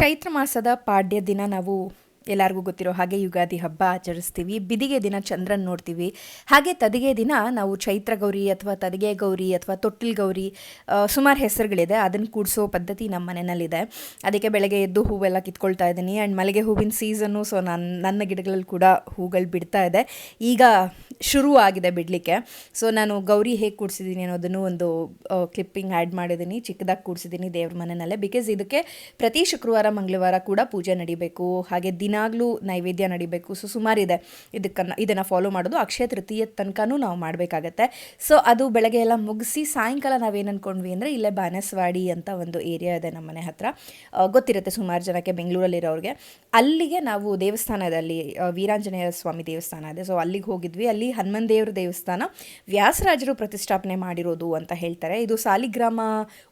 ಚೈತ್ರ ಮಾಸದ ಪಾಡ್ಯ ದಿನ ನಾವು ಎಲ್ಲರಿಗೂ ಗೊತ್ತಿರೋ ಹಾಗೆ ಯುಗಾದಿ ಹಬ್ಬ ಆಚರಿಸ್ತೀವಿ. ಬಿದಿಗೆ ದಿನ ಚಂದ್ರನ ನೋಡ್ತೀವಿ. ಹಾಗೆ ತದಿಗೆ ದಿನ ನಾವು ಚೈತ್ರ ಗೌರಿ ಅಥವಾ ತದಿಗೆ ಗೌರಿ ಅಥವಾ ತೊಟ್ಟಿಲ್ ಗೌರಿ ಸುಮಾರು ಹೆಸರುಗಳಿದೆ, ಅದನ್ನು ಕೂಡಿಸೋ ಪದ್ಧತಿ ನಮ್ಮ ಮನೆಯಲ್ಲಿದೆ. ಅದಕ್ಕೆ ಬೆಳಗ್ಗೆ ಎದ್ದು ಹೂವೆಲ್ಲ ಕಿತ್ಕೊಳ್ತಾ ಇದ್ದೀನಿ. ಆ್ಯಂಡ್ ಮಲ್ಲಿಗೆ ಹೂವಿನ ಸೀಸನ್ನು, ಸೊ ನನ್ನ ಗಿಡಗಳಲ್ಲಿ ಕೂಡ ಹೂಗಳು ಬಿಡ್ತಾ ಇದೆ. ಈಗ ಶುರು ಆಗಿದೆ ಬಿಡಲಿಕ್ಕೆ. ಸೊ ನಾನು ಗೌರಿ ಹೇಗೆ ಕೂಡಿಸಿದ್ದೀನಿ ಅನ್ನೋದನ್ನು ಒಂದು ಕ್ಲಿಪ್ಪಿಂಗ್ ಆ್ಯಡ್ ಮಾಡಿದ್ದೀನಿ. ಚಿಕ್ಕದಾಗಿ ಕೂಡಿಸಿದ್ದೀನಿ ದೇವ್ರ ಮನೆಯಲ್ಲೇ. ಬಿಕಾಸ್ ಇದಕ್ಕೆ ಪ್ರತಿ ಶುಕ್ರವಾರ ಮಂಗಳವಾರ ಕೂಡ ಪೂಜೆ ನಡಿಬೇಕು, ಹಾಗೆ ದಿನಾಗಲೂ ನೈವೇದ್ಯ ನಡಿಬೇಕು. ಸೊ ಸುಮಾರಿದೆ ಇದನ್ನು ಫಾಲೋ ಮಾಡೋದು. ಅಕ್ಷಯ ತೃತೀಯ ತನಕನೂ ನಾವು ಮಾಡಬೇಕಾಗತ್ತೆ. ಸೊ ಅದು ಬೆಳಗ್ಗೆ ಎಲ್ಲ ಮುಗಿಸಿ ಸಾಯಂಕಾಲ ನಾವೇನು ಅಂದ್ಕೊಂಡ್ವಿ ಅಂದರೆ, ಇಲ್ಲೇ ಬಾನಸವಾಡಿ ಅಂತ ಒಂದು ಏರಿಯಾ ಇದೆ ನಮ್ಮ ಮನೆ ಹತ್ರ, ಗೊತ್ತಿರುತ್ತೆ ಸುಮಾರು ಜನಕ್ಕೆ ಬೆಂಗಳೂರಲ್ಲಿರೋರಿಗೆ. ಅಲ್ಲಿಗೆ ನಾವು ದೇವಸ್ಥಾನದಲ್ಲಿ ವೀರಾಂಜನೇಯ ಸ್ವಾಮಿ ದೇವಸ್ಥಾನ ಇದೆ. ಸೊ ಅಲ್ಲಿಗೆ ಹೋಗಿದ್ವಿ. ಅಲ್ಲಿ ಹನುಮನ್ ದೇವ್ರ ದೇವಸ್ಥಾನ ವ್ಯಾಸರಾಜರು ಪ್ರತಿಷ್ಠಾಪನೆ ಮಾಡಿರೋದು ಅಂತ ಹೇಳ್ತಾರೆ. ಇದು ಸಾಲಿಗ್ರಾಮ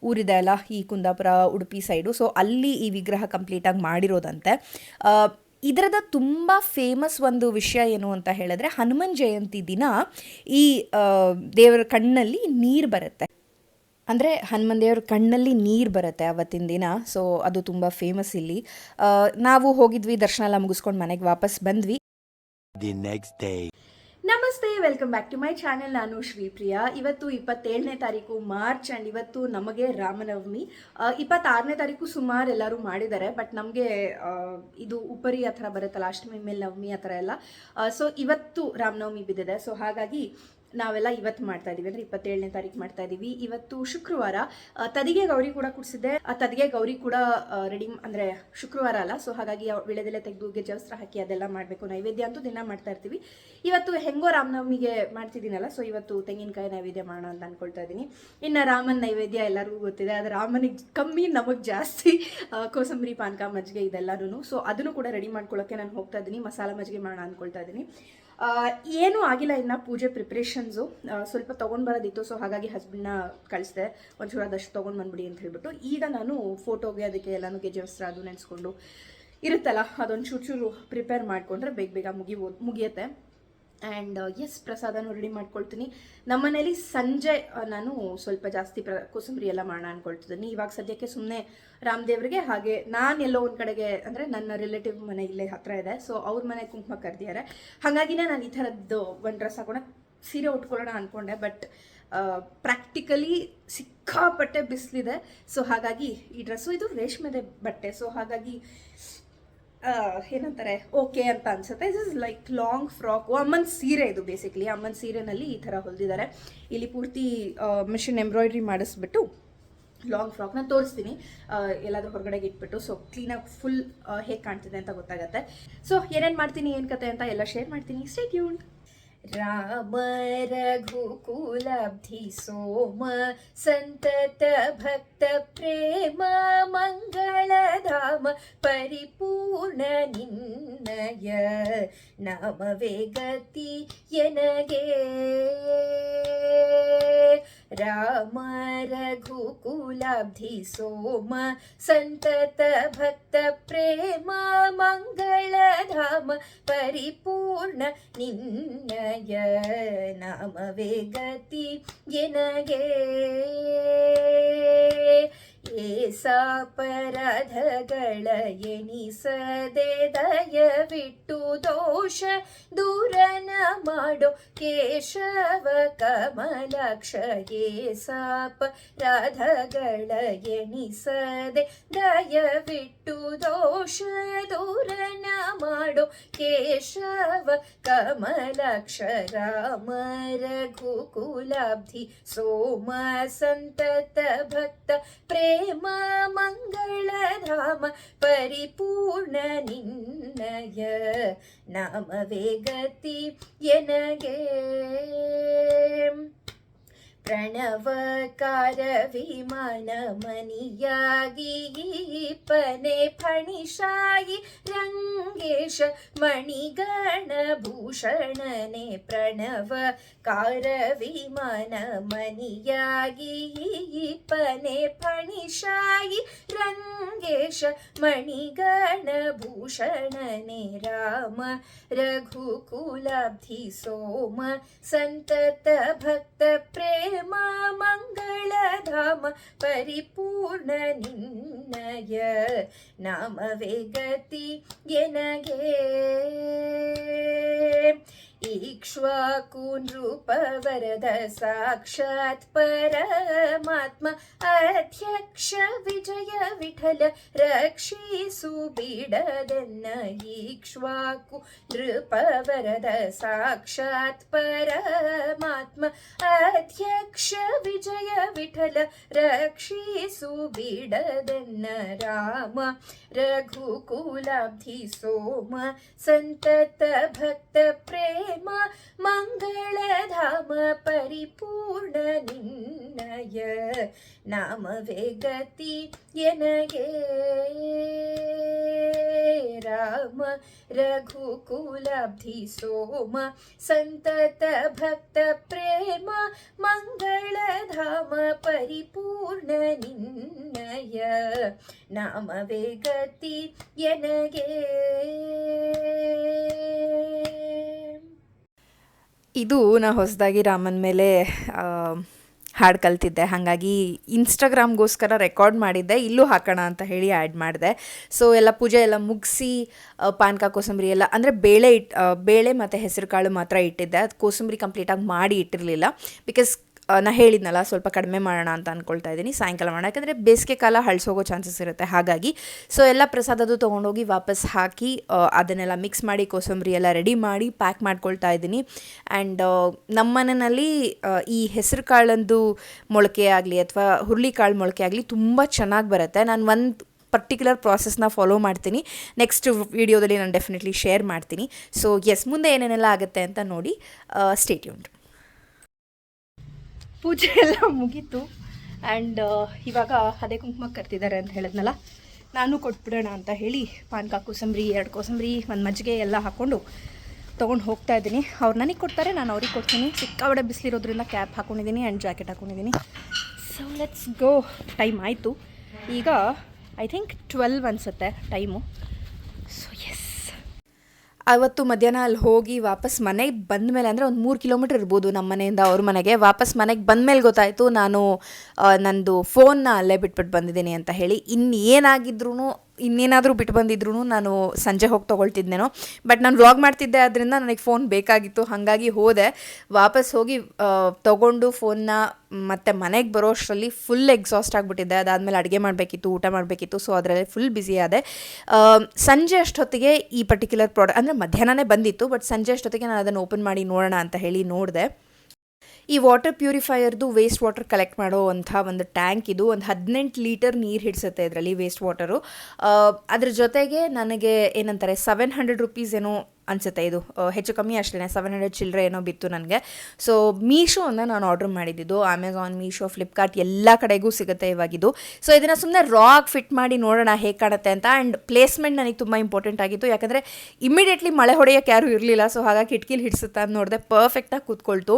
ಊರಿದೆ ಅಲ್ಲ, ಈ ಕುಂದಾಪುರ ಉಡುಪಿ ಸೈಡು. ಸೊ ಅಲ್ಲಿ ಈ ವಿಗ್ರಹ ಕಂಪ್ಲೀಟಾಗಿ ಮಾಡಿರೋದಂತೆ. ಇದರದ ತುಂಬ ಫೇಮಸ್ ಒಂದು ವಿಷಯ ಏನು ಅಂತ ಹೇಳಿದ್ರೆ, ಹನುಮನ್ ಜಯಂತಿ ದಿನ ಈ ದೇವರ ಕಣ್ಣಲ್ಲಿ ನೀರು ಬರುತ್ತೆ. ಅಂದರೆ ಹನುಮನ್ ದೇವ್ರ ಕಣ್ಣಲ್ಲಿ ನೀರು ಬರುತ್ತೆ ಅವತ್ತಿನ ದಿನ. ಸೊ ಅದು ತುಂಬ ಫೇಮಸ್ ಇಲ್ಲಿ. ನಾವು ಹೋಗಿದ್ವಿ, ದರ್ಶನ ಎಲ್ಲ ಮುಗಿಸ್ಕೊಂಡು ಮನೆಗೆ ವಾಪಸ್ ಬಂದ್ವಿ. The next day. ನಮಸ್ತೆ, welcome back to my channel. ನಾನು ಶ್ರೀಪ್ರಿಯಾ. ಇವತ್ತು 27ನೇ ತಾರೀಕು ಮಾರ್ಚ್ ಆ್ಯಂಡ್ ಇವತ್ತು ನಮಗೆ ರಾಮನವಮಿ. 26ನೇ ತಾರೀಕು ಸುಮಾರು ಎಲ್ಲರೂ ಮಾಡಿದ್ದಾರೆ, ಬಟ್ ನಮಗೆ ಇದು ಉಪರಿ ಆ ಥರ ಬರುತ್ತಲ್ಲ, ಅಷ್ಟಮಿ ಮೇಲೆ ನವಮಿ ಆ ಥರ ಎಲ್ಲ. ಸೊ ಇವತ್ತು ರಾಮನವಮಿ ಬಿದ್ದಿದೆ. ಸೊ ಹಾಗಾಗಿ ನಾವೆಲ್ಲ ಇವತ್ತು ಮಾಡ್ತಾ ಇದೀವಿ, ಅಂದರೆ 27ನೇ ತಾರೀಕು ಮಾಡ್ತಾ ಇದ್ದೀವಿ. ಇವತ್ತು ಶುಕ್ರವಾರ. ತದಿಗೆ ಗೌರಿ ಕೂಡ ಕೂಡಿಸಿದ್ದೆ. ಆ ತದಿಗೆ ಗೌರಿ ಕೂಡ ರೆಡಿ, ಅಂದರೆ ಶುಕ್ರವಾರ ಅಲ್ಲ, ಸೊ ಹಾಗಾಗಿ ವಿಳೆದೆಲೆ ತೆಗೆದು ಗೆಜ್ಜೆ ಹಾಕಿ ಅದೆಲ್ಲ ಮಾಡಬೇಕು. ನೈವೇದ್ಯ ಅಂತೂ ದಿನ ಮಾಡ್ತಾ ಇರ್ತೀವಿ. ಇವತ್ತು ಹೆಂಗೋ ರಾಮನವಮಿಗೆ ಮಾಡ್ತಿದ್ದೀನಲ್ಲ, ಸೊ ಇವತ್ತು ತೆಂಗಿನಕಾಯಿ ನೈವೇದ್ಯ ಮಾಡೋಣ ಅಂತ ಅಂದ್ಕೊಳ್ತಾ ಇದ್ದೀನಿ. ಇನ್ನು ರಾಮನ ನೈವೇದ್ಯ ಎಲ್ಲರಿಗೂ ಗೊತ್ತಿದೆ, ಅದು ರಾಮನಿಗೆ ಕಮ್ಮಿ, ನಮಗೆ ಜಾಸ್ತಿ ಕೋಸಂಬರಿ, ಪಾನಕ, ಮಜ್ಜಿಗೆ ಇದೆಲ್ಲನೂ. ಸೊ ಅದನ್ನು ಕೂಡ ರೆಡಿ ಮಾಡ್ಕೊಳ್ಳೋಕ್ಕೆ ನಾನು ಹೋಗ್ತಾ ಇದ್ದೀನಿ. ಮಸಾಲ ಮಜ್ಜಿಗೆ ಮಾಡೋಣ ಅಂದ್ಕೊಳ್ತಾ ಇದ್ದೀನಿ. ಏನೂ ಆಗಿಲ್ಲ ಇನ್ನು ಪೂಜೆ ಪ್ರಿಪ್ರೇಷನ್ಸು. ಸ್ವಲ್ಪ ತೊಗೊಂಡು ಬರೋದಿತ್ತು, ಸೊ ಹಾಗಾಗಿ ಹಸ್ಬೆಂಡ್ನ ಕಳಿಸಿದೆ, ಒಂಚೂರು ಅದಷ್ಟು ತೊಗೊಂಡು ಬಂದ್ಬಿಡಿ ಅಂತ ಹೇಳ್ಬಿಟ್ಟು. ಈಗ ನಾನು ಫೋಟೋಗೆ ಅದಕ್ಕೆ ಎಲ್ಲನೂ ಗೆಜ್ಜೆ ವಸ್ತ್ರ ಅದು ನೆನೆಸ್ಕೊಂಡು ಇರುತ್ತಲ್ಲ, ಅದೊಂದು ಚೂರು ಪ್ರಿಪೇರ್ ಮಾಡಿಕೊಂಡ್ರೆ ಬೇಗ ಮುಗಿಯುತ್ತೆ. ಆ್ಯಂಡ್ ಎಸ್, ಪ್ರಸಾದನೂ ರೆಡಿ ಮಾಡ್ಕೊಳ್ತೀನಿ. ನಮ್ಮ ಮನೇಲಿ ಸಂಜೆ ನಾನು ಸ್ವಲ್ಪ ಜಾಸ್ತಿ ಕೋಸಂಬರಿ ಎಲ್ಲ ಮಾಡೋಣ ಅಂದ್ಕೊಳ್ತಿದ್ದೀನಿ. ಇವಾಗ ಸದ್ಯಕ್ಕೆ ಸುಮ್ಮನೆ ರಾಮದೇವ್ರಿಗೆ, ಹಾಗೆ ನಾನು ಎಲ್ಲೋ ಒಂದು ಕಡೆಗೆ, ಅಂದರೆ ನನ್ನ ರಿಲೇಟಿವ್ ಮನೆ ಇಲ್ಲೇ ಹತ್ತಿರ ಇದೆ, ಸೊ ಅವ್ರ ಮನೆ ಕುಂಕುಮ ಕರೆದಿದ್ದಾರೆ. ಹಾಗಾಗಿನೇ ನಾನು ಈ ಥರದ್ದು ಒಂದು ಡ್ರೆಸ್ ಹಾಕೋಣ, ಸೀರೆ ಉಟ್ಕೊಳ್ಳೋಣ ಅಂದ್ಕೊಂಡೆ. ಬಟ್ ಪ್ರಾಕ್ಟಿಕಲಿ ಸಿಕ್ಕಾಪಟ್ಟೆ ಬಿಸಿಲಿದೆ. ಸೊ ಹಾಗಾಗಿ ಈ ಡ್ರೆಸ್ಸು, ಇದು ರೇಷ್ಮೆದೆ ಬಟ್ಟೆ, ಸೊ ಹಾಗಾಗಿ ಏನಂತಾರೆ, ಓಕೆ ಅಂತ ಅನ್ಸುತ್ತೆ. Is is like long frock, ಅಮ್ಮನ ಸೀರೆ ಇದು. ಬೇಸಿಕ್ಲಿ ಅಮ್ಮನ ಸೀರೆನಲ್ಲಿ ಈ ಥರ ಹೊಲಿದಿದ್ದಾರೆ. ಇಲ್ಲಿ ಪೂರ್ತಿ ಮಿಷಿನ್ ಎಂಬ್ರಾಯ್ಡ್ರಿ ಮಾಡಿಸ್ಬಿಟ್ಟು ಲಾಂಗ್ ಫ್ರಾಕ್ನ ತೋರಿಸ್ತೀನಿ, ಎಲ್ಲಾದರೂ ಹೊರಗಡೆಗೆ ಇಟ್ಬಿಟ್ಟು. ಸೊ ಕ್ಲೀನಾಗಿ ಫುಲ್ ಹೇಗೆ ಕಾಣ್ತಿದೆ ಅಂತ ಗೊತ್ತಾಗುತ್ತೆ. ಸೊ ಏನೇನು ಮಾಡ್ತೀನಿ, ಏನು ಕತೆ ಅಂತ ಎಲ್ಲ ಶೇರ್ ಮಾಡ್ತೀನಿ. Stay tuned. ರಾಮ ರಘುಕುಲಬ್ಧಿ ಸೋಮ ಸಂತತ ಭಕ್ತ ಪ್ರೇಮ ಮಂಗಳಧಾಮ ಪರಿಪೂರ್ಣ ನಿನ್ನಯ ನಾಮವೇ ಗತಿ ಎನಗೆ. ರಾಮ ರಘುಕುಲಬ್ಧಿ ಸೋಮ ಸಂತತ ಭಕ್ತ ಪ್ರೇಮ ಮಂಗಳಧಾಮ ಪರಿಪೂರ್ಣ ನಿನ್ನಯ ನಾಮವೇ ಗತಿ ಎನಗೆ. ಏಸಾಪರಾಧಗಳ ಎಣಿಸದೆ ದಯವಿಟ್ಟು ದೋಷ ದೂರನ ಮಾಡೋ ಕೇಶವ ಕಮಲಾಕ್ಷ. ಏಸಾಪರಾಧಗಳ ಎಣಿಸದೆ ದಯವಿಟ್ಟು ದೋಷ ದೂರನ ಮಾಡೋ ಕೇಶವ ಕಮಲಾಕ್ಷ. ರಾಮ ರಘುಕುಲಾಬ್ಧಿ ಸೋಮ ಸಂತತ ಭಕ್ತ ಪ್ರೇಮ ಮಂಗಳಧಾಮ ಪರಿಪೂರ್ಣ ನಿನ್ನಯ ನಾಮವೇ ಗತಿ ಎನಗೆ. ಪ್ರಣವಕಾರ ವಿಮಾನ ಮನಿಯಾಗಿ ಪನೆ ಫಣಿಶಾಯಿ ರಂಗೇಶ ಮಣಿಗಣಭೂಷಣನೆ ಪ್ರಣವ ಕಾರ ವಿಮಾನ ಮನಿಯಾಗಿ ಪನೆ ಫಣಿಶಾಯಿ ರಂಗೇಶ ಮಣಿಗಣಭೂಷಣನೆ ರಾಮ ರಘುಕುಲಾಬ್ಧಿ ಸೋಮ ಸಂತತ ಭಕ್ತ ಪ್ರೇಮ ಮಂಗಳಧಾಮ ಪರಿಪೂರ್ಣ ನಿನ್ನಯ ನಾಮವೇ ಗತಿ ಎನಗೆ ಇಕ್ಷ್ವಾಕು ನೃಪವರದ ಸಾಕ್ಷಾತ್ ಪರಮಾತ್ಮ ಅಧ್ಯಕ್ಷ ವಿಜಯ ವಿಠಲ ರಕ್ಷಿಸು ಬಿಡದನ್ನ ಇಕ್ಷ್ವಾಕು ನೃಪವರದ ಸಾಕ್ಷಾತ್ ಪರಮಾತ್ಮ ಅಧ್ಯಕ್ಷ ವಿಜಯ ವಿಠಲ ರಕ್ಷಿಸು ಬಿಡದನ್ನ ರಾಮ ರಘುಕುಲಾಬ್ಧಿ ಸೋಮ ಸಂತತ ಭಕ್ತ ಪ್ರೇಮ ಮಂಗಳಧಾಮ ಪರಿಪೂರ್ಣ ನಿನ್ನಯ ನಾಮವೇ ಗತಿ ಎನಗೆ ರಾಮ ರಘುಕುಲಾಬ್ಧಿ ಸೋಮ ಸಂತತ ಭಕ್ತ ಪ್ರೇಮ ಮಂಗಳಧಾಮ ಪರಿಪೂರ್ಣ ನಿನ್ನಯ ನಾಮವೇ ಗತಿ ಎನಗೆ. ಇದು ನಾ ಹೊಸದಾಗಿ ರಾಮನ ಮೇಲೆ ಹಾಡು ಕಲ್ತಿದ್ದೆ, ಹಾಗಾಗಿ ಇನ್ಸ್ಟಾಗ್ರಾಮ್ಗೋಸ್ಕರ ರೆಕಾರ್ಡ್ ಮಾಡಿದ್ದೆ, ಇಲ್ಲೂ ಹಾಕೋಣ ಅಂತ ಹೇಳಿ ಆ್ಯಡ್ ಮಾಡಿದೆ. ಸೊ ಎಲ್ಲ ಪೂಜೆ ಎಲ್ಲ ಮುಗಿಸಿ ಪಾನಕ ಕೋಸಂಬರಿ ಎಲ್ಲ ಅಂದರೆ ಬೇಳೆ ಮತ್ತು ಹೆಸರು ಕಾಳು ಮಾತ್ರ ಇಟ್ಟಿದ್ದೆ. ಅದು ಕೋಸಂಬರಿ ಕಂಪ್ಲೀಟಾಗಿ ಮಾಡಿ ಇಟ್ಟಿರಲಿಲ್ಲ, ಬಿಕಾಸ್ ನಾ ಹೇಳಿದ್ನಲ್ಲ ಸ್ವಲ್ಪ ಕಡಿಮೆ ಮಾಡೋಣ ಅಂತ ಅಂದ್ಕೊಳ್ತಾ ಇದ್ದೀನಿ, ಸಾಯಂಕಾಲ ಮಾಡೋಣ, ಯಾಕಂದರೆ ಬೇಸಿಗೆ ಕಾಲ ಹಳ್ಸೋಗೋ ಚಾನ್ಸಸ್ ಇರುತ್ತೆ. ಹಾಗಾಗಿ ಸೊ ಎಲ್ಲ ಪ್ರಸಾದದ್ದು ತೊಗೊಂಡೋಗಿ ವಾಪಸ್ ಹಾಕಿ ಅದನ್ನೆಲ್ಲ ಮಿಕ್ಸ್ ಮಾಡಿ ಕೋಸಂಬರಿ ಎಲ್ಲ ರೆಡಿ ಮಾಡಿ ಪ್ಯಾಕ್ ಮಾಡ್ಕೊಳ್ತಾ ಇದ್ದೀನಿ. ಆ್ಯಂಡ್ ನಮ್ಮ ಮನೆಯಲ್ಲಿ ಈ ಹೆಸರು ಕಾಳಂದು ಮೊಳಕೆ ಆಗಲಿ ಅಥವಾ ಹುರುಳಿಕಾಳು ಮೊಳಕೆ ಆಗಲಿ ತುಂಬ ಚೆನ್ನಾಗಿ ಬರುತ್ತೆ. ನಾನು ಒಂದು ಪರ್ಟಿಕ್ಯುಲರ್ ಪ್ರಾಸೆಸ್ನ ಫಾಲೋ ಮಾಡ್ತೀನಿ, ನೆಕ್ಸ್ಟ್ ವೀಡಿಯೋದಲ್ಲಿ ನಾನು ಡೆಫಿನೆಟ್ಲಿ ಶೇರ್ ಮಾಡ್ತೀನಿ. ಸೊ ಎಸ್, ಮುಂದೆ ಏನೇನೆಲ್ಲ ಆಗುತ್ತೆ ಅಂತ ನೋಡಿ, ಸ್ಟೇ ಟ್ಯೂನ್ಡ್. ಪೂಜೆ ಎಲ್ಲ ಮುಗೀತು ಆ್ಯಂಡ್ ಇವಾಗ ಅದೇ ಕುಂಕುಮ ಕರ್ತಿದ್ದಾರೆ ಅಂತ ಹೇಳಿದ್ನಲ್ಲ, ನಾನು ಕೊಟ್ಬಿಡೋಣ ಅಂತ ಹೇಳಿ ಪಾನಕ ಕೋಸಂಬರಿ 2 ಕೋಸಂಬರಿ ಒಂದು ಮಜ್ಜಿಗೆ ಎಲ್ಲ ಹಾಕ್ಕೊಂಡು ತೊಗೊಂಡು ಹೋಗ್ತಾ ಇದ್ದೀನಿ. ಅವ್ರು ನನಗೆ ಕೊಡ್ತಾರೆ, ನಾನು ಅವ್ರಿಗೆ ಕೊಡ್ತೀನಿ. ಸಿಕ್ಕಾಬಡೆ ಬಿಸಿಲಿರೋದ್ರಿಂದ ಕ್ಯಾಪ್ ಹಾಕ್ಕೊಂಡಿದ್ದೀನಿ ಆ್ಯಂಡ್ ಜಾಕೆಟ್ ಹಾಕ್ಕೊಂಡಿದ್ದೀನಿ. So let's go. ಟೈಮ್ ಆಯಿತು ಈಗ, ಐ ಥಿಂಕ್ 12 ಅನಿಸುತ್ತೆ ಟೈಮು. ಸೊ ಎಸ್, ಅವತ್ತು ಮಧ್ಯಾಹ್ನ ಅಲ್ಲಿ ಹೋಗಿ ವಾಪಸ್ ಮನೆಗೆ ಬಂದಮೇಲೆ, ಅಂದರೆ ಒಂದು 3 ಕಿಲೋಮೀಟ್ರ್ ಇರ್ಬೋದು ನಮ್ಮ ಮನೆಯಿಂದ ಅವ್ರ ಮನೆಗೆ. ವಾಪಸ್ ಮನೆಗೆ ಬಂದಮೇಲೆ ಗೊತ್ತಾಯಿತು ನಾನು ನಂದು ಫೋನ್ನ ಅಲ್ಲೇ ಬಿಟ್ಬಿಟ್ಟು ಬಂದಿದ್ದೀನಿ ಅಂತ ಹೇಳಿ. ಇನ್ನೇನಾದರೂ ಬಿಟ್ಟು ಬಂದಿದ್ರು ನಾನು ಸಂಜೆ ಹೋಗಿ ತೊಗೊಳ್ತಿದ್ದೇನೋ, ಬಟ್ ನಾನು ವ್ಲಾಗ್ ಮಾಡ್ತಿದ್ದೆ, ಆದ್ದರಿಂದ ನನಗೆ ಫೋನ್ ಬೇಕಾಗಿತ್ತು. ಹಾಗಾಗಿ ಹೋದೆ, ವಾಪಸ್ ಹೋಗಿ ತೊಗೊಂಡು ಫೋನ್ನ ಮತ್ತು ಮನೆಗೆ ಬರೋ ಅಷ್ಟರಲ್ಲಿ ಫುಲ್ ಎಕ್ಸಾಸ್ಟ್ ಆಗಿಬಿಟ್ಟಿದ್ದೆ. ಅದಾದಮೇಲೆ ಅಡುಗೆ ಮಾಡಬೇಕಿತ್ತು, ಊಟ ಮಾಡಬೇಕಿತ್ತು. ಸೊ ಅದರಲ್ಲಿ ಫುಲ್ ಬ್ಯುಸಿ ಆದೆ. ಸಂಜೆ ಅಷ್ಟೊತ್ತಿಗೆ ಈ ಪರ್ಟಿಕ್ಯುಲರ್ ಪ್ರಾಡಕ್ಟ್, ಅಂದರೆ ಮಧ್ಯಾಹ್ನನೇ ಬಂದಿತ್ತು, ಬಟ್ ಸಂಜೆ ಅಷ್ಟೊತ್ತಿಗೆ ನಾನು ಅದನ್ನು ಓಪನ್ ಮಾಡಿ ನೋಡೋಣ ಅಂತ ಹೇಳಿ ನೋಡಿದೆ. ಈ ವಾಟರ್ ಪ್ಯೂರಿಫೈಯರ್ದು ವೇಸ್ಟ್ ವಾಟರ್ ಕಲೆಕ್ಟ್ ಮಾಡೋ ಅಂಥ ಒಂದು ಟ್ಯಾಂಕ್ ಇದು. ಒಂದು 18 ಲೀಟರ್ ನೀರು ಹಿಡಿಸುತ್ತೆ ಇದರಲ್ಲಿ ವೇಸ್ಟ್ ವಾಟರು. ಅದ್ರ ಜೊತೆಗೆ ನನಗೆ ಏನಂತಾರೆ 700 ರುಪೀಸ್ ಏನೋ ಅನಿಸುತ್ತೆ, ಇದು ಹೆಚ್ಚು ಕಮ್ಮಿ ಅಷ್ಟೇ, 700 ಚಿಲ್ಲರೆ ಏನೋ ಬಿತ್ತು ನನಗೆ. ಸೊ ಮೀಶೋಯಿಂದ ನಾನು ಆರ್ಡ್ರ್ ಮಾಡಿದ್ದು. ಅಮೆಝಾನ್, ಮೀಶೋ, ಫ್ಲಿಪ್ಕಾರ್ಟ್ ಎಲ್ಲ ಕಡೆಗೂ ಸಿಗುತ್ತೆ ಇವಾಗಿದ್ದು. ಸೊ ಇದನ್ನು ಸುಮ್ಮನೆ ರಾಗ್ ಫಿಟ್ ಮಾಡಿ ನೋಡೋಣ ಹೇಗೆ ಕಾಣುತ್ತೆ ಅಂತ. ಆ್ಯಂಡ್ ಪ್ಲೇಸ್ಮೆಂಟ್ ನನಗೆ ತುಂಬ ಇಂಪಾರ್ಟೆಂಟ್ ಆಗಿತ್ತು, ಯಾಕಂದರೆ ಇಮಿಡಿಯೇಟ್ಲಿ ಮಳೆ ಹೊಡೆಯೋಕ್ಕೆ ಯಾರೂ ಇರಲಿಲ್ಲ. ಸೊ ಹಾಗಾಗಿ ಕಿಟಕಿಲಿ ಹಿಡಿಸುತ್ತಾ ಅಂತ ನೋಡಿದೆ, ಪರ್ಫೆಕ್ಟಾಗಿ ಕೂತ್ಕೊಳ್ತು.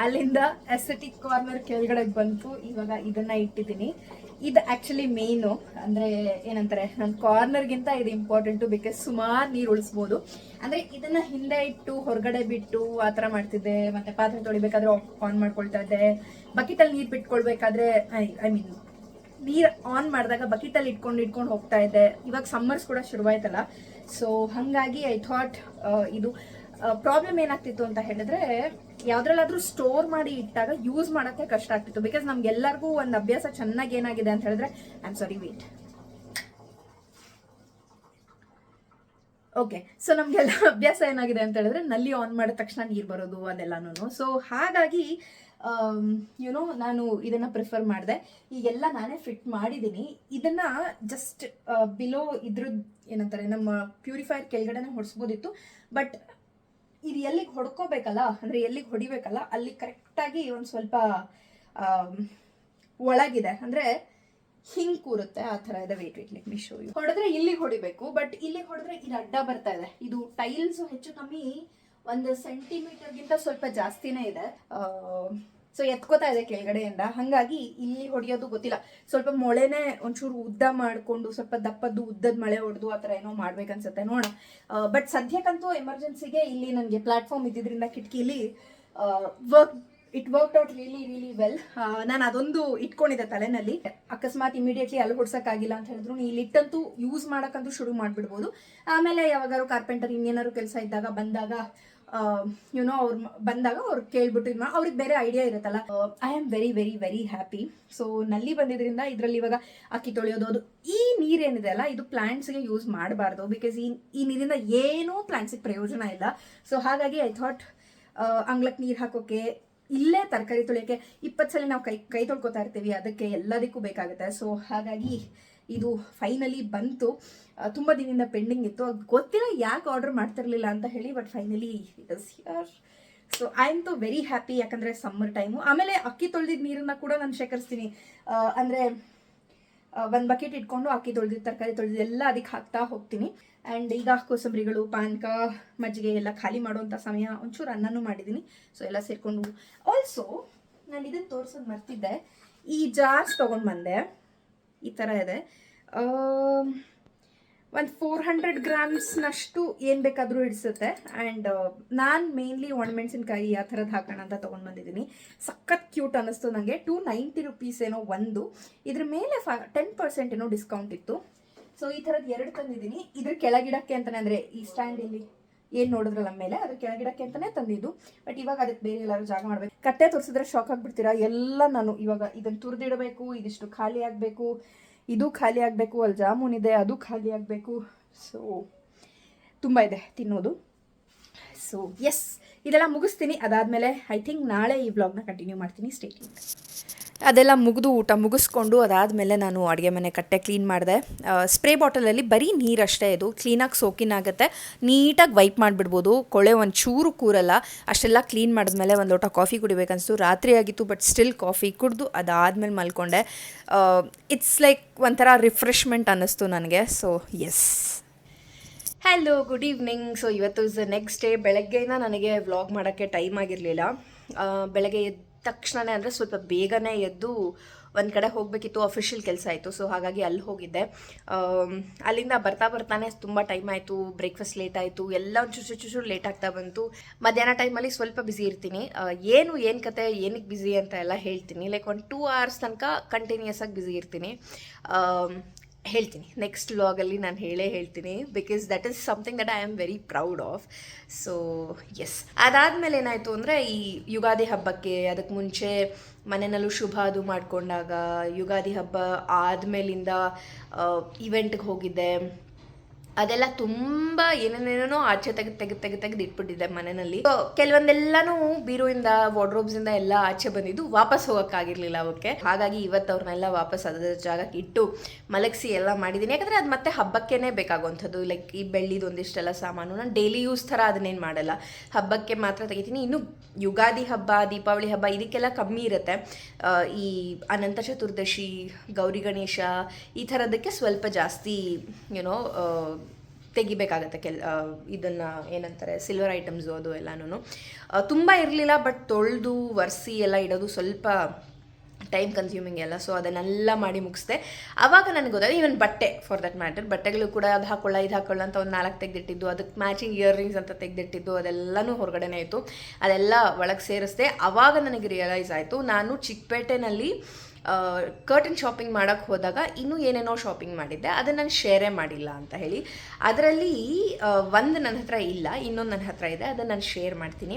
ಅಲ್ಲಿಂದ ಎಸ್ಥೆಟಿಕ್ ಕಾರ್ನರ್ ಕೆಳಗಡೆ ಬಂತು. ಇವಾಗ ಇದನ್ನ ಇಟ್ಟಿದ್ದೀನಿ. ಇದು ಆ್ಯಕ್ಚುಲಿ ಮೇಯ್ನು, ಅಂದರೆ ಏನಂತಾರೆ, ನನ್ನ ಕಾರ್ನರ್ಗಿಂತ ಇದು ಇಂಪಾರ್ಟೆಂಟು, ಬಿಕಾಸ್ ಸುಮಾರು ನೀರು ಉಳಿಸ್ಬೋದು. ಅಂದರೆ ಇದನ್ನು ಹಿಂದೆ ಇಟ್ಟು ಹೊರಗಡೆ ಬಿಟ್ಟು ಆ ಥರ ಮಾಡ್ತಿದ್ದೆ. ಮತ್ತು ಪಾತ್ರೆ ತೊಳಿಬೇಕಾದ್ರೆ ಆನ್ ಮಾಡ್ಕೊಳ್ತಾ ಇದ್ದೆ. ಬಕೆಟಲ್ಲಿ ನೀರು ಬಿಟ್ಕೊಳ್ಬೇಕಾದ್ರೆ ಐ ಮೀನ್ ನೀರು ಆನ್ ಮಾಡಿದಾಗ ಬಕೆಟಲ್ಲಿ ಇಟ್ಕೊಂಡು ಹೋಗ್ತಾ ಇದ್ದೆ. ಇವಾಗ ಸಮ್ಮರ್ಸ್ ಕೂಡ ಶುರುವಾಯ್ತಲ್ಲ, ಸೊ ಹಾಗಾಗಿ ಐ ಥಾಟ್ ಇದು ಪ್ರಾಬ್ಲಮ್ ಏನಾಗ್ತಿತ್ತು ಅಂತ ಹೇಳಿದ್ರೆ, ಯಾವ್ದ್ರಲ್ಲಾದ್ರೂ ಸ್ಟೋರ್ ಮಾಡಿ ಇಟ್ಟಾಗ ಯೂಸ್ ಮಾಡೋಕ್ಕೆ ಕಷ್ಟ ಆಗ್ತಿತ್ತು. ಬಿಕಾಸ್ ನಮ್ಗೆಲ್ಲರಿಗೂ ಒಂದು ಅಭ್ಯಾಸ ಚೆನ್ನಾಗಿ ಏನಾಗಿದೆ ಅಂತ ಹೇಳಿದ್ರೆ, ಓಕೆ, ಸೊ ನಮಗೆಲ್ಲ ಅಭ್ಯಾಸ ಏನಾಗಿದೆ ಅಂತ ಹೇಳಿದ್ರೆ ನಲ್ಲಿ ಆನ್ ಮಾಡಿದ ತಕ್ಷಣ ನೀರು ಬರೋದು ಅದೆಲ್ಲನೂ. ಸೊ ಹಾಗಾಗಿ ನಾನು ಇದನ್ನು ಪ್ರಿಫರ್ ಮಾಡಿದೆ. ಈಗೆಲ್ಲ ನಾನೇ ಫಿಟ್ ಮಾಡಿದ್ದೀನಿ. ಇದನ್ನು ಜಸ್ಟ್ ಬಿಲೋ ಇದ್ರದ್ದು ಏನಂತಾರೆ, ನಮ್ಮ ಪ್ಯೂರಿಫೈಯರ್ ಕೆಳಗಡೆನೇ ಹೊಡಿಸ್ಬೋದಿತ್ತು. ಬಟ್ ಇದು ಎಲ್ಲಿಗೆ ಹೊಡ್ಕೋಬೇಕಲ್ಲ, ಅಂದರೆ ಎಲ್ಲಿಗೆ ಹೊಡಿಬೇಕಲ್ಲ ಅಲ್ಲಿ ಕರೆಕ್ಟಾಗಿ ಒಂದು ಸ್ವಲ್ಪ ಒಳಗಿದೆ ಅಂದರೆ ಹಿಂಗೆ ಕೂರುತ್ತೆ ಆ ಥರ ಇದೆ. Wait let me show you. ಹೊಡೆದ್ರೆ ಇಲ್ಲಿಗೆ ಹೊಡಿಬೇಕು, ಬಟ್ ಇಲ್ಲಿಗೆ ಹೊಡೆದ್ರೆ ಇದು ಅಡ್ಡ ಬರ್ತಾ ಇದೆ. ಇದು ಟೈಲ್ಸ್ ಹೆಚ್ಚು ಕಮ್ಮಿ 1 ಸೆಂಟಿಮೀಟರ್ಗಿಂತ ಸ್ವಲ್ಪ ಜಾಸ್ತಿನೇ ಇದೆ. ಸೊ ಎತ್ಕೋತಾ ಇದೆ ಕೆಳಗಡೆಯಿಂದ, ಹಾಗಾಗಿ ಇಲ್ಲಿ ಹೊಡೆಯೋದು ಗೊತ್ತಿಲ್ಲ. ಸ್ವಲ್ಪ ಮೊಳೆನೇ ಒಂಚೂರು ಉದ್ದ ಮಾಡಿಕೊಂಡು ಸ್ವಲ್ಪ ದಪ್ಪದ್ದು ಉದ್ದದ ಮಳೆ ಹೊಡೆದು ಆ ಥರ ಏನೋ ಮಾಡ್ಬೇಕನ್ಸುತ್ತೆ, ನೋಡೋಣ. ಬಟ್ ಸದ್ಯಕ್ಕಂತೂ ಎಮರ್ಜೆನ್ಸಿಗೆ ಇಲ್ಲಿ ನನಗೆ ಪ್ಲಾಟ್ಫಾರ್ಮ್ ಇದ್ದಿದ್ದರಿಂದ ಕಿಟಕಿಲಿ it work out really well. ನಾನು ಅದೊಂದು ಇಟ್ಕೊಂಡಿದ್ದೆ ತಲೆನಲ್ಲಿ, ಅಕಸ್ಮಾತ್ ಇಮಿಡಿಯೇಟ್ಲಿ ಅಲ್ಲಿ ಹೊಡ್ಸೋಕ್ಕಾಗಿಲ್ಲ ಅಂತ ಹೇಳಿದ್ರು ಇಲ್ಲಿ ಇಟ್ಟಂತೂ ಯೂಸ್ ಮಾಡೋಕ್ಕಂತೂ ಶುರು ಮಾಡಿಬಿಡ್ಬೋದು. ಆಮೇಲೆ ಯಾವಾಗಾರು ಕಾರ್ಪೆಂಟರ್ ಇನ್ನೇನಾದ್ರು ಕೆಲಸ ಇದ್ದಾಗ ಬಂದಾಗ ಅವ್ರು ಬಂದಾಗ ಅವ್ರು ಕೇಳ್ಬಿಟ್ಟು ಅವ್ರಿಗೆ ಬೇರೆ ಐಡಿಯಾ ಇರುತ್ತಲ್ಲ. I am very happy. So ನಲ್ಲಿ ಬಂದಿದ್ರಿಂದ ಇದರಲ್ಲಿ ಇವಾಗ ಅಕ್ಕಿ ತೊಳೆಯೋದು, ಅದು ಈ ನೀರೇನಿದೆ ಅಲ್ಲ ಇದು ಪ್ಲಾಂಟ್ಸ್ಗೆ ಯೂಸ್ ಮಾಡಬಾರ್ದು, ಬಿಕಾಸ್ ಈ ನೀರಿಂದ ಏನೂ ಪ್ಲಾಂಟ್ಸಿಗೆ ಪ್ರಯೋಜನ ಇಲ್ಲ. ಸೊ ಹಾಗಾಗಿ ಐ ಥಾಟ್ ಅಂಗ್ಳಕ್ಕೆ ನೀರು ಹಾಕೋಕೆ, ಇಲ್ಲೇ ತರಕಾರಿ ತೊಳೆಯೋಕ್ಕೆ 20 ಸಲ ನಾವು ಕೈ ತೊಳ್ಕೊತಾ ಇರ್ತೀವಿ, ಅದಕ್ಕೆ ಎಲ್ಲದಕ್ಕೂ ಬೇಕಾಗುತ್ತೆ. ಸೊ ಹಾಗಾಗಿ ಇದು ಫೈನಲಿ ಬಂತು. ತುಂಬ ದಿನದಿಂದ ಪೆಂಡಿಂಗ್ ಇತ್ತು, ಗೊತ್ತಿಲ್ಲ ಯಾಕೆ ಆರ್ಡರ್ ಮಾಡ್ತಿರ್ಲಿಲ್ಲ ಅಂತ ಹೇಳಿ, but finally it is here. So I am too very happy, ಯಾಕಂದರೆ ಸಮ್ಮರ್ ಟೈಮು. ಆಮೇಲೆ ಅಕ್ಕಿ ತೊಳೆದಿದ್ದ ನೀರನ್ನು ಕೂಡ ನಾನು ಶೇಖರಿಸ್ತೀನಿ. ಅಂದರೆ 1 ಬಕೆಟ್ ಇಟ್ಕೊಂಡು ಅಕ್ಕಿ ತೊಳೆದಿದ್ದು, ತರಕಾರಿ ತೊಳೆದಿದ್ದು ಎಲ್ಲ ಅದಕ್ಕೆ ಹಾಕ್ತಾ ಹೋಗ್ತೀನಿ. ಆ್ಯಂಡ್ ಈಗ ಕೋಸಂಬರಿಗಳು, ಪಾನಕ, ಮಜ್ಜಿಗೆ ಎಲ್ಲ ಖಾಲಿ ಮಾಡುವಂಥ ಸಮಯ. ಒಂಚೂರು ಅನ್ನನೂ ಮಾಡಿದ್ದೀನಿ. ಸೊ ಎಲ್ಲ ಸೇರಿಕೊಂಡು, ಆಲ್ಸೋ ನಾನು ಇದನ್ನು ತೋರಿಸೋದು ಮರ್ತಿದ್ದೆ, ಈ ಜಾರ್ಸ್ ತೊಗೊಂಡು ಬಂದೆ. ಈ ಥರ ಇದೆ. ಒಂದು 400 ಗ್ರಾಮ್ಸ್ನಷ್ಟು ಏನು ಬೇಕಾದರೂ ಹಿಡಿಸುತ್ತೆ. ಆ್ಯಂಡ್ ನಾನು ಮೇನ್ಲಿ ಒಣಮೆಣಸಿನ್ಕಾಯಿ ಆ ಥರದ್ದು ಹಾಕೋಣ ಅಂತ ತೊಗೊಂಡು ಬಂದಿದ್ದೀನಿ. ಸಖತ್ ಕ್ಯೂಟ್ ಅನ್ನಿಸ್ತು ನನಗೆ. 290 ರುಪೀಸ್ ಏನೋ ಒಂದು. ಇದ್ರ ಮೇಲೆ 10% ಏನೋ ಡಿಸ್ಕೌಂಟ್ ಇತ್ತು. ಸೊ ಈ ಥರದ್ದು 2 ತಂದಿದ್ದೀನಿ. ಇದ್ರ ಕೆಳಗಿಡಕ್ಕೆ ಅಂತಲೇ, ಅಂದರೆ ಈ ಸ್ಟ್ಯಾಂಡ್ ಇಲ್ಲಿ ಏನು ನೋಡಿದ್ರಲ್ಲ ಮೇಲೆ, ಅದ್ರ ಕೆಳಗಿಡಕ್ಕೆ ಅಂತಲೇ ತಂದಿದ್ದು. ಬಟ್ ಇವಾಗ ಅದಕ್ಕೆ ಬೇರೆ ಎಲ್ಲರೂ ಜಾಗ ಮಾಡಬೇಕು. ಕಟ್ಟೆ ತೋರಿಸಿದ್ರೆ ಶಾಕ್ ಆಗಿಬಿಡ್ತೀರಾ. ಎಲ್ಲ ನಾನು ಇವಾಗ ಇದನ್ನು ತುರಿದಿಡಬೇಕು, ಇದಿಷ್ಟು ಖಾಲಿ ಆಗಬೇಕು, ಇದು ಖಾಲಿ ಆಗಬೇಕು, ಅಲ್ಲಿ ಜಾಮೂನ್ ಇದೆ ಅದು ಖಾಲಿ ಆಗಬೇಕು. ಸೊ ತುಂಬ ಇದೆ ತಿನ್ನೋದು. ಸೊ ಎಸ್, ಇದೆಲ್ಲ ಮುಗಿಸ್ತೀನಿ. ಅದಾದಮೇಲೆ ಐ ಥಿಂಕ್ ನಾಳೆ ಈ ವ್ಲಾಗ್ನ ಕಂಟಿನ್ಯೂ ಮಾಡ್ತೀನಿ. Stay tuned. ಅದೆಲ್ಲ ಮುಗಿದು ಊಟ ಮುಗಿಸ್ಕೊಂಡು ಅದಾದಮೇಲೆ ನಾನು ಅಡುಗೆ ಮನೆ ಕಟ್ಟೆ ಕ್ಲೀನ್ ಮಾಡಿದೆ. ಸ್ಪ್ರೇ ಬಾಟಲಲ್ಲಿ ಬರೀ ನೀರಷ್ಟೇ, ಇದು ಕ್ಲೀನಾಗಿ ಸೋಕಿನ್ ಆಗುತ್ತೆ. ನೀಟಾಗಿ ವೈಪ್ ಮಾಡಿಬಿಡ್ಬೋದು, ಕೊಳೆ ಒಂಚೂರು ಕೂರಲ್ಲ. ಅಷ್ಟೆಲ್ಲ ಕ್ಲೀನ್ ಮಾಡಿದ್ಮೇಲೆ ಒಂದು ಲೋಟ ಕಾಫಿ ಕುಡಿಬೇಕನ್ನಿಸ್ತು. ರಾತ್ರಿ ಆಗಿತ್ತು, ಬಟ್ ಸ್ಟಿಲ್ ಕಾಫಿ ಕುಡಿದು ಅದಾದಮೇಲೆ ಮಲ್ಕೊಂಡೆ. ಇಟ್ಸ್ ಲೈಕ್ ಒಂಥರ ರಿಫ್ರೆಶ್ಮೆಂಟ್ ಅನ್ನಿಸ್ತು ನನಗೆ. So yes, hello, good evening. So ಇವತ್ತು ಇಸ್ ದ ನೆಕ್ಸ್ಟ್ ಡೇ. ಬೆಳಗ್ಗೆಯಿಂದ ನನಗೆ ವ್ಲಾಗ್ ಮಾಡೋಕ್ಕೆ ಟೈಮ್ ಆಗಿರಲಿಲ್ಲ. ಬೆಳಗ್ಗೆ ಎದ್ದ ತಕ್ಷಣವೇ, ಅಂದರೆ ಸ್ವಲ್ಪ ಬೇಗನೆ ಎದ್ದು ಒಂದು ಕಡೆ ಹೋಗಬೇಕಿತ್ತು, ಅಫಿಷಿಯಲ್ ಕೆಲಸ ಆಯಿತು. ಸೊ ಹಾಗಾಗಿ ಅಲ್ಲಿ ಹೋಗಿದ್ದೆ. ಅಲ್ಲಿಂದ ಬರ್ತಾನೆ ತುಂಬ ಟೈಮ್ ಆಯಿತು. ಬ್ರೇಕ್ಫಾಸ್ಟ್ ಲೇಟ್ ಆಯಿತು, ಎಲ್ಲ ಚೂರು ಲೇಟ್ ಆಗ್ತಾ ಬಂತು. ಮಧ್ಯಾಹ್ನ ಟೈಮಲ್ಲಿ ಸ್ವಲ್ಪ ಬ್ಯುಸಿ ಇರ್ತೀನಿ. ಏನು ಕತೆ, ಏನಕ್ಕೆ ಬ್ಯುಸಿ ಅಂತ ಎಲ್ಲ ಹೇಳ್ತೀನಿ. ಲೈಕ್ 1-2 hours ತನಕ ಕಂಟಿನ್ಯೂಸ್ ಆಗಿ ಬ್ಯುಸಿ ಇರ್ತೀನಿ. ಹೇಳ್ತೀನಿ ನೆಕ್ಸ್ಟ್ ವ್ಲಾಗಲ್ಲಿ, ನಾನು ಹೇಳ್ತೀನಿ. Because that is something that I am very proud of. So yes, ಅದಾದಮೇಲೆ ಏನಾಯಿತು ಅಂದರೆ, ಈ ಯುಗಾದಿ ಹಬ್ಬಕ್ಕೆ ಅದಕ್ಕೆ ಮುಂಚೆ ಮನೆಯಲ್ಲೂ ಶುಭ ಅದು ಮಾಡಿಕೊಂಡಾಗ, ಯುಗಾದಿ ಹಬ್ಬ ಆದಮೇಲಿಂದ ಇವೆಂಟ್ಗೆ ಹೋಗಿದ್ದೆ. ಅದೆಲ್ಲ ತುಂಬ ಏನೇನೇನೋ ಆಚೆ ತೆಗೆದು ಇಟ್ಬಿಟ್ಟಿದ್ದೆ ಮನೆಯಲ್ಲಿ. ಕೆಲವೊಂದೆಲ್ಲನೂ ಬೀರುವಿಂದ, ವಾರ್ಡ್ರೋಬ್ಸಿಂದ ಎಲ್ಲ ಆಚೆ ಬಂದಿದ್ದು, ವಾಪಸ್ ಹೋಗೋಕ್ಕಾಗಿರ್ಲಿಲ್ಲ ಅವಕ್ಕೆ. ಹಾಗಾಗಿ ಇವತ್ತು ಅವ್ರನ್ನೆಲ್ಲ ವಾಪಸ್ ಅದರ ಜಾಗಕ್ಕೆ ಇಟ್ಟು ಮಲಗಿಸಿ ಎಲ್ಲ ಮಾಡಿದ್ದೀನಿ. ಯಾಕಂದರೆ ಅದು ಮತ್ತೆ ಹಬ್ಬಕ್ಕೇ ಬೇಕಾಗುವಂಥದ್ದು. ಲೈಕ್ ಈ ಬೆಳ್ಳಿದು ಒಂದಿಷ್ಟೆಲ್ಲ ಸಾಮಾನು ನಾನು ಡೈಲಿ ಯೂಸ್ ಥರ ಅದನ್ನೇನು ಮಾಡಲ್ಲ, ಹಬ್ಬಕ್ಕೆ ಮಾತ್ರ ತೆಗಿತೀನಿ. ಇನ್ನು ಯುಗಾದಿ ಹಬ್ಬ, ದೀಪಾವಳಿ ಹಬ್ಬ ಇದಕ್ಕೆಲ್ಲ ಕಮ್ಮಿ ಇರುತ್ತೆ. ಈ ಅನಂತ ಚತುರ್ದಶಿ, ಗೌರಿ ಗಣೇಶ ಈ ಥರದಕ್ಕೆ ಸ್ವಲ್ಪ ಜಾಸ್ತಿ ತೆಗಿಬೇಕಾಗತ್ತೆ. ಇದನ್ನು ಏನಂತಾರೆ, ಸಿಲ್ವರ್ ಐಟಮ್ಸು ಅದು ಎಲ್ಲನೂ ತುಂಬ ಇರಲಿಲ್ಲ. ಬಟ್ ತೊಳೆದು ಒರೆಸಿ ಎಲ್ಲ ಇಡೋದು ಸ್ವಲ್ಪ ಟೈಮ್ ಕನ್ಸ್ಯೂಮಿಂಗ್ ಎಲ್ಲ. ಸೊ ಅದನ್ನೆಲ್ಲ ಮಾಡಿ ಮುಗಿಸ್ದೆ. ಆವಾಗ ನನಗೆ ಗೊತ್ತಾಯ್ತು, ಈವನ್ ಬಟ್ಟೆ ಫಾರ್ ದಟ್ ಮ್ಯಾಟರ್, ಬಟ್ಟೆಗಳು ಕೂಡ ಅದು ಹಾಕೊಳ್ಳ ಇದು ಹಾಕೊಳ್ಳ ಅಂತ ಒಂದು 4 ತೆಗೆದಿಟ್ಟಿದ್ದು, ಅದಕ್ಕೆ ಮ್ಯಾಚಿಂಗ್ ಇಯರಿಂಗ್ಸ್ ಅಂತ ತೆಗೆದಿಟ್ಟಿದ್ದು, ಅದೆಲ್ಲನೂ ಹೊರಗಡೆನೇ ಇತ್ತು. ಅದೆಲ್ಲ ಒಳಗೆ ಸೇರಿಸ್ದೆ. ಆವಾಗ ನನಗೆ ರಿಯಲೈಸ್ ಆಯಿತು, ನಾನು ಚಿಕ್ಕಪೇಟೆನಲ್ಲಿ ಕರ್ಟನ್ ಶಾಪಿಂಗ್ ಮಾಡೋಕ್ಕೆ ಹೋದಾಗ ಇನ್ನೂ ಏನೇನೋ ಶಾಪಿಂಗ್ ಮಾಡಿದ್ದೆ, ಅದನ್ನು ನಾನು ಶೇರೇ ಮಾಡಿಲ್ಲ ಅಂತ ಹೇಳಿ. ಅದರಲ್ಲಿ ಒಂದು ನನ್ನ ಹತ್ರ ಇಲ್ಲ, ಇನ್ನೊಂದು ನನ್ನ ಹತ್ರ ಇದೆ, ಅದನ್ನು ನಾನು ಶೇರ್ ಮಾಡ್ತೀನಿ.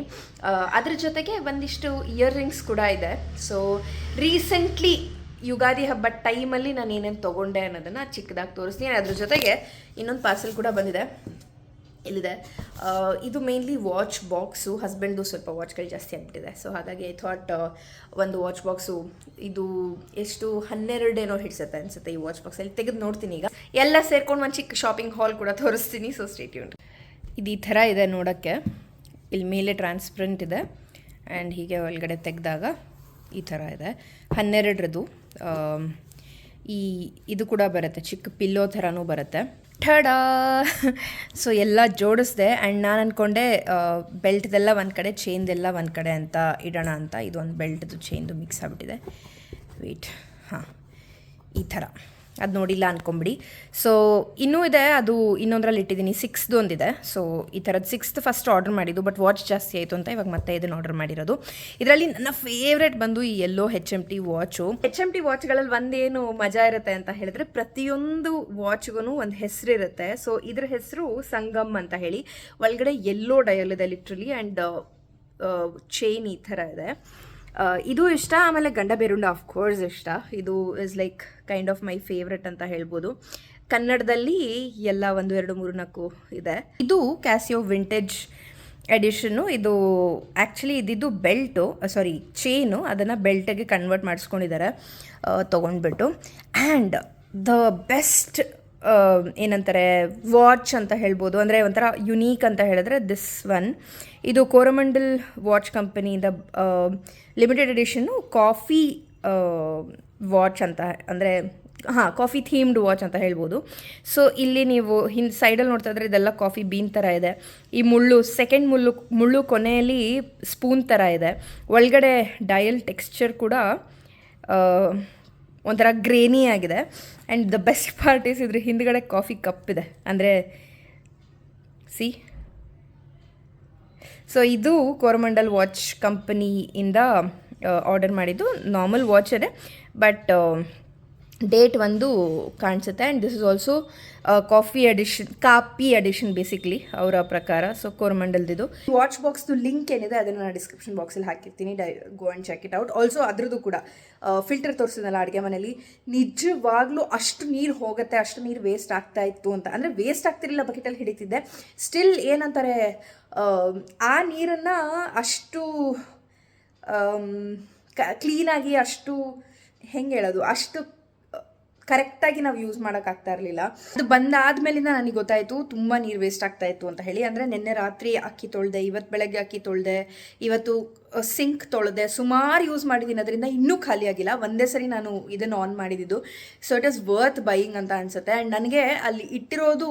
ಅದ್ರ ಜೊತೆಗೆ ಒಂದಿಷ್ಟು ಇಯರಿಂಗ್ಸ್ ಕೂಡ ಇದೆ. ಸೊ ರೀಸೆಂಟ್ಲಿ ಯುಗಾದಿ ಹಬ್ಬ ಟೈಮಲ್ಲಿ ನಾನು ಏನೇನು ತೊಗೊಂಡೆ ಅನ್ನೋದನ್ನು ಚಿಕ್ಕದಾಗಿ ತೋರಿಸ್ತೀನಿ. ಅದ್ರ ಜೊತೆಗೆ ಇನ್ನೊಂದು ಪಾರ್ಸೆಲ್ ಕೂಡ ಬಂದಿದೆ, ಇಲ್ಲಿದೆ. ಇದು ಮೇನ್ಲಿ ವಾಚ್ ಬಾಕ್ಸು. ಹಸ್ಬೆಂಡ್ದು ಸ್ವಲ್ಪ ವಾಚ್ಗಳು ಜಾಸ್ತಿ ಆಗಿಬಿಟ್ಟಿದೆ. ಸೊ ಹಾಗಾಗಿ ಐ ಥಾಟ್ ಒಂದು ವಾಚ್ ಬಾಕ್ಸು, ಇದು ಎಷ್ಟು 12 ಏನೋ ಹಿಡಿಸುತ್ತೆ ಅನಿಸುತ್ತೆ ಈ ವಾಚ್ ಬಾಕ್ಸಲ್ಲಿ. ತೆಗೆದು ನೋಡ್ತೀನಿ ಈಗ. ಎಲ್ಲ ಸೇರ್ಕೊಂಡು ಒಂದು ಚಿಕ್ಕ ಶಾಪಿಂಗ್ ಹಾಲ್ ಕೂಡ ತೋರಿಸ್ತೀನಿ. So stay tuned. ಇದು ಈ ಥರ ಇದೆ ನೋಡೋಕ್ಕೆ. ಇಲ್ಲಿ ಮೇಲೆ ಟ್ರಾನ್ಸ್ಪರೆಂಟ್ ಇದೆ, ಆ್ಯಂಡ್ ಹೀಗೆ ಒಳಗಡೆ ತೆಗೆದಾಗ ಈ ಥರ ಇದೆ. 12ರದ್ದು ಇದು ಕೂಡ ಬರುತ್ತೆ, ಚಿಕ್ಕ ಪಿಲ್ಲೋ ಥರನೂ ಬರುತ್ತೆ. ಠಡಾ ಸೊ ಎಲ್ಲ ಜೋಡಿಸ್ದೆ. ಆ್ಯಂಡ್ ನಾನು ಅಂದ್ಕೊಂಡೆ ಬೆಲ್ಟ್ದೆಲ್ಲ ಒಂದು ಕಡೆ, ಚೈನ್ದೆಲ್ಲ ಒಂದು ಕಡೆ ಅಂತ ಇಡೋಣ ಅಂತ. ಇದೊಂದು ಬೆಲ್ಟ್ದು ಚೈನ್ದು ಮಿಕ್ಸ್ ಆಗಿಬಿಟ್ಟಿದೆ. ವೆಯ್ಟ್, ಹಾಂ, ಈ ಥರ. ಅದು ನೋಡಿಲ್ಲ ಅಂದ್ಕೊಂಬಿಡಿ. ಸೊ ಇನ್ನೂ ಇದೆ, ಅದು ಇನ್ನೊಂದರಲ್ಲಿ ಇಟ್ಟಿದ್ದೀನಿ. 6ದು ಒಂದಿದೆ. ಸೊ ಈ ಥರದ್ದು 6th ಫಸ್ಟ್ ಆರ್ಡರ್ ಮಾಡಿದ್ದು, ಬಟ್ ವಾಚ್ ಜಾಸ್ತಿ ಆಯಿತು ಅಂತ ಇವಾಗ ಮತ್ತೆ ಇದನ್ನು ಆರ್ಡರ್ ಮಾಡಿರೋದು. ಇದರಲ್ಲಿ ನನ್ನ ಫೇವ್ರೇಟ್ ಬಂದು ಈ ಎಲ್ಲೋ HMT ವಾಚು. HMT ವಾಚ್ಗಳಲ್ಲಿ ಒಂದೇನು ಮಜಾ ಇರುತ್ತೆ ಅಂತ ಹೇಳಿದ್ರೆ, ಪ್ರತಿಯೊಂದು ವಾಚ್ಗೂ ಒಂದು ಹೆಸರು ಇರುತ್ತೆ. ಸೊ ಇದ್ರ ಹೆಸರು ಸಂಗಮ್ ಅಂತ ಹೇಳಿ. ಒಳಗಡೆ ಎಲ್ಲೋ ಡಯಲ್ ಇದೆ ಲಿಟ್ರಲಿ, ಆ್ಯಂಡ್ ಚೈನ್ ಈ ಥರ ಇದೆ. ಇದು ಇಷ್ಟ. ಆಮೇಲೆ ಗಂಡ ಬೇರುಂಡ ಆಫ್ ಕೋರ್ಸ್ ಇಷ್ಟ. ಇದು is like kind of my favourite ಅಂತ ಹೇಳ್ಬೋದು. ಕನ್ನಡದಲ್ಲಿ ಎಲ್ಲ 1, 2, 3, 4 ಇದೆ. ಇದು ಕ್ಯಾಸಿಯೋ ವಿಂಟೇಜ್ ಎಡಿಷನ್ನು. ಇದು ಆ್ಯಕ್ಚುಲಿ ಇದಿದ್ದು ಬೆಲ್ಟು, ಸಾರಿ ಚೈನು, ಅದನ್ನು ಬೆಲ್ಟಿಗೆ ಕನ್ವರ್ಟ್ ಮಾಡಿಸ್ಕೊಂಡಿದ್ದಾರೆ ತೊಗೊಂಡ್ಬಿಟ್ಟು. ಆ್ಯಂಡ್ ದ ಬೆಸ್ಟ್ ಏನಂತಾರೆ ವಾಚ್ ಅಂತ ಹೇಳ್ಬೋದು, ಅಂದರೆ ಒಂಥರ ಯುನೀಕ್ ಅಂತ ಹೇಳಿದ್ರೆ ದಿಸ್ ಒನ್. ಇದು ಕೋರಮಂಡಲ್ ವಾಚ್ ಕಂಪನಿಯಿಂದ ಲಿಮಿಟೆಡ್ ಎಡಿಷನ್ನು ಕಾಫಿ ವಾಚ್ ಅಂತ, ಅಂದರೆ ಕಾಫಿ ಥೀಮ್ಡ್ ವಾಚ್ ಅಂತ ಹೇಳ್ಬೋದು. ಸೊ ಇಲ್ಲಿ ನೀವು ಸೈಡಲ್ಲಿ ನೋಡ್ತಾ ಇದ್ರೆ ಇದೆಲ್ಲ ಕಾಫಿ ಬೀನ್ ಥರ ಇದೆ. ಈ ಸೆಕೆಂಡ್ ಮುಳ್ಳು ಕೊನೆಯಲ್ಲಿ ಸ್ಪೂನ್ ಥರ ಇದೆ. ಒಳಗಡೆ ಡಯಲ್ ಟೆಕ್ಸ್ಚರ್ ಕೂಡ ಒಂಥರ ಗ್ರೇನಿ ಆಗಿದೆ. And the best part is ಇದ್ರ ಹಿಂದ್ಗಡೆ ಕಾಫಿ ಕಪ್ ಇದೆ, ಅಂದರೆ ಸೊ ಇದು ಕೋರಮಂಡಲ್ ವಾಚ್ ಕಂಪನಿಯಿಂದ ಆರ್ಡರ್ ಮಾಡಿದ್ದು. ನಾರ್ಮಲ್ ವಾಚ್ ಇದೆ, ಬಟ್ ಡೇಟ್ ಒಂದು ಕಾಣಿಸುತ್ತೆ. And this is also copy edition basically ಅವರ ಪ್ರಕಾರ. ಸೊ ಕೋರಮಂಡಲ್ದಿದು ವಾಚ್ ಬಾಕ್ಸ್ದು ಲಿಂಕ್ ಏನಿದೆ ಅದನ್ನು ನಾನು ಡಿಸ್ಕ್ರಿಪ್ಷನ್ ಬಾಕ್ಸಲ್ಲಿ ಹಾಕಿರ್ತೀನಿ. Go and check it out. Also ಅದ್ರದ್ದು ಕೂಡ ಫಿಲ್ಟರ್ ತೋರಿಸಿದ್ನಲ್ಲ ಅಡುಗೆ ಮನೇಲಿ, ನಿಜವಾಗ್ಲೂ ಅಷ್ಟು ನೀರು ಹೋಗುತ್ತೆ, ಅಷ್ಟು ನೀರು ವೇಸ್ಟ್ ಆಗ್ತಾ ಇತ್ತು ಅಂತ. ಅಂದರೆ ವೇಸ್ಟ್ ಆಗ್ತಿರಲಿಲ್ಲ, ಬಕೆಟಲ್ಲಿ ಹಿಡಿತಿದ್ದೆ. ಸ್ಟಿಲ್ ಏನಂತಾರೆ, ಆ ನೀರನ್ನು ಅಷ್ಟು ಕ್ಲೀನಾಗಿ, ಅಷ್ಟು ಹೆಂಗೆ ಹೇಳೋದು, ಅಷ್ಟು ಕರೆಕ್ಟಾಗಿ ನಾವು ಯೂಸ್ ಮಾಡೋಕ್ಕಾಗ್ತಾ ಇರಲಿಲ್ಲ. ಅದು ಬಂದಾದ್ಮೇಲಿಂದ ನನಗೆ ಗೊತ್ತಾಯಿತು ತುಂಬ ನೀರು ವೇಸ್ಟ್ ಆಗ್ತಾ ಇತ್ತು ಅಂತ ಹೇಳಿ. ಅಂದರೆ ನಿನ್ನೆ ರಾತ್ರಿ ಅಕ್ಕಿ ತೊಳೆದೆ, ಇವತ್ತು ಬೆಳಗ್ಗೆ ಅಕ್ಕಿ ತೊಳೆದೆ, ಇವತ್ತು ಸಿಂಕ್ ತೊಳೆದೆ, ಸುಮಾರು ಯೂಸ್ ಮಾಡಿದ್ದೀನಿ. ಅದರಿಂದ ಇನ್ನೂ ಖಾಲಿ ಆಗಿಲ್ಲ. ಒಂದೇ ಸರಿ ನಾನು ಇದನ್ನು ಆನ್ ಮಾಡಿದ್ದು. So it is worth buying ಅಂತ ಅನಿಸುತ್ತೆ. ಆ್ಯಂಡ್ ನನಗೆ ಅಲ್ಲಿ ಇಟ್ಟಿರೋದು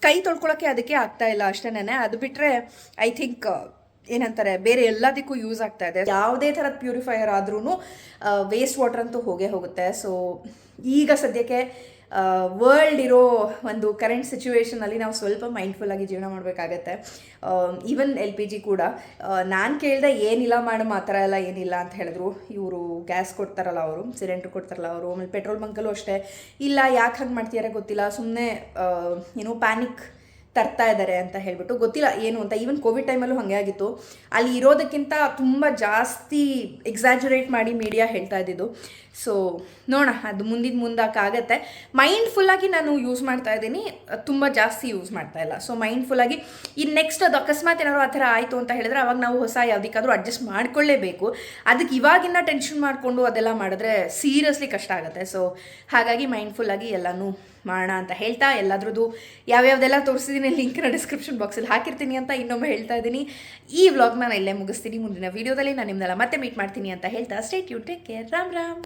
ಕೈ ತೊಳ್ಕೊಳ್ಳೋಕ್ಕೆ ಅದಕ್ಕೆ ಆಗ್ತಾ ಇಲ್ಲ ಅಷ್ಟೇನೆ. ಅದು ಬಿಟ್ಟರೆ ಐ ಥಿಂಕ್ ಏನಂತಾರೆ, ಬೇರೆ ಎಲ್ಲದಕ್ಕೂ ಯೂಸ್ ಆಗ್ತಾ ಇದೆ. ಯಾವುದೇ ಥರದ ಪ್ಯೂರಿಫೈಯರ್ ಆದ್ರೂ ವೇಸ್ಟ್ ವಾಟರ್ ಅಂತೂ ಹೋಗೇ ಹೋಗುತ್ತೆ. ಸೊ ಈಗ ಸದ್ಯಕ್ಕೆ ವರ್ಲ್ಡ್ ಇರೋ ಒಂದು ಕರೆಂಟ್ ಸಿಚುವೇಷನಲ್ಲಿ ನಾವು ಸ್ವಲ್ಪ ಮೈಂಡ್ಫುಲ್ಲಾಗಿ ಜೀವನ ಮಾಡಬೇಕಾಗತ್ತೆ. ಈವನ್ LPG ಕೂಡ ನಾನು ಕೇಳಿದೆ, ಏನಿಲ್ಲ ಮೇಡಮ್ ಆ ಥರ ಎಲ್ಲ ಏನಿಲ್ಲ ಅಂತ ಹೇಳಿದ್ರು. ಇವರು ಗ್ಯಾಸ್ ಕೊಡ್ತಾರಲ್ಲ ಅವರು, ಸಿಲಿಂಡ್ರ್ ಕೊಡ್ತಾರಲ್ಲ ಅವರು, ಆಮೇಲೆ ಪೆಟ್ರೋಲ್ ಬಂಕಲ್ಲೂ ಅಷ್ಟೇ, ಇಲ್ಲ ಯಾಕೆ ಹಂಗೆ ಮಾಡ್ತೀಯಾರ ಗೊತ್ತಿಲ್ಲ, ಸುಮ್ಮನೆ ಪ್ಯಾನಿಕ್ ತರ್ತಾ ಇದ್ದಾರೆ ಅಂತ ಹೇಳ್ಬಿಟ್ಟು, ಗೊತ್ತಿಲ್ಲ ಏನು ಅಂತ. ಈವನ್ ಕೋವಿಡ್ ಟೈಮಲ್ಲೂ ಹಾಗೆ ಆಗಿತ್ತು. ಅಲ್ಲಿ ಇರೋದಕ್ಕಿಂತ ತುಂಬ ಜಾಸ್ತಿ ಎಕ್ಸಾಜುರೇಟ್ ಮಾಡಿ ಮೀಡಿಯಾ ಹೇಳ್ತಾ ಇದ್ದಿದ್ದು. ಸೊ ನೋಡೋಣ, ಅದು ಮುಂದಾಕಾಗತ್ತೆ. ಮೈಂಡ್ಫುಲ್ಲಾಗಿ ನಾನು ಯೂಸ್ ಮಾಡ್ತಾ ಇದ್ದೀನಿ, ತುಂಬ ಜಾಸ್ತಿ ಯೂಸ್ ಮಾಡ್ತಾ ಇಲ್ಲ. ಸೊ ಮೈಂಡ್ಫುಲ್ಲಾಗಿ ಇನ್ನು ನೆಕ್ಸ್ಟ್ ಅದು ಅಕಸ್ಮಾತ್ ಏನಾದ್ರು ಆ ಥರ ಆಯಿತು ಅಂತ ಹೇಳಿದ್ರೆ ಅವಾಗ ನಾವು ಹೊಸ ಯಾವುದಕ್ಕಾದ್ರೂ ಅಡ್ಜಸ್ಟ್ ಮಾಡ್ಕೊಳ್ಳೇಬೇಕು. ಅದಕ್ಕೆ ಇವಾಗಿನ ಟೆನ್ಷನ್ ಮಾಡಿಕೊಂಡು ಅದೆಲ್ಲ ಮಾಡಿದ್ರೆ ಸೀರಿಯಸ್ಲಿ ಕಷ್ಟ ಆಗುತ್ತೆ. ಸೊ ಹಾಗಾಗಿ ಮೈಂಡ್ಫುಲ್ಲಾಗಿ ಎಲ್ಲನೂ ಮಾಡೋಣ ಅಂತ ಹೇಳ್ತಾ, ಎಲ್ಲದ್ರದ್ದು ಯಾವ್ಯಾವ್ದೆಲ್ಲ ತೋರಿಸಿದ್ದೀನಿ ಲಿಂಕ್ನ ಡಿಸ್ಕ್ರಿಪ್ಷನ್ ಬಾಕ್ಸಲ್ಲಿ ಹಾಕಿರ್ತೀನಿ ಅಂತ ಇನ್ನೊಮ್ಮೆ ಹೇಳ್ತಾ ಇದ್ದೀನಿ. ಈ ವ್ಲಾಗ್ನ ನಾನು ಇಲ್ಲೇ ಮುಗಿಸ್ತೀನಿ. ಮುಂದಿನ ವೀಡಿಯೋದಲ್ಲಿ ನಾನು ನಿಮ್ಮನ್ನೆಲ್ಲ ಮತ್ತೆ ಮೀಟ್ ಮಾಡ್ತೀನಿ ಅಂತ ಹೇಳ್ತಾ, stay tune, take care, Ram Ram.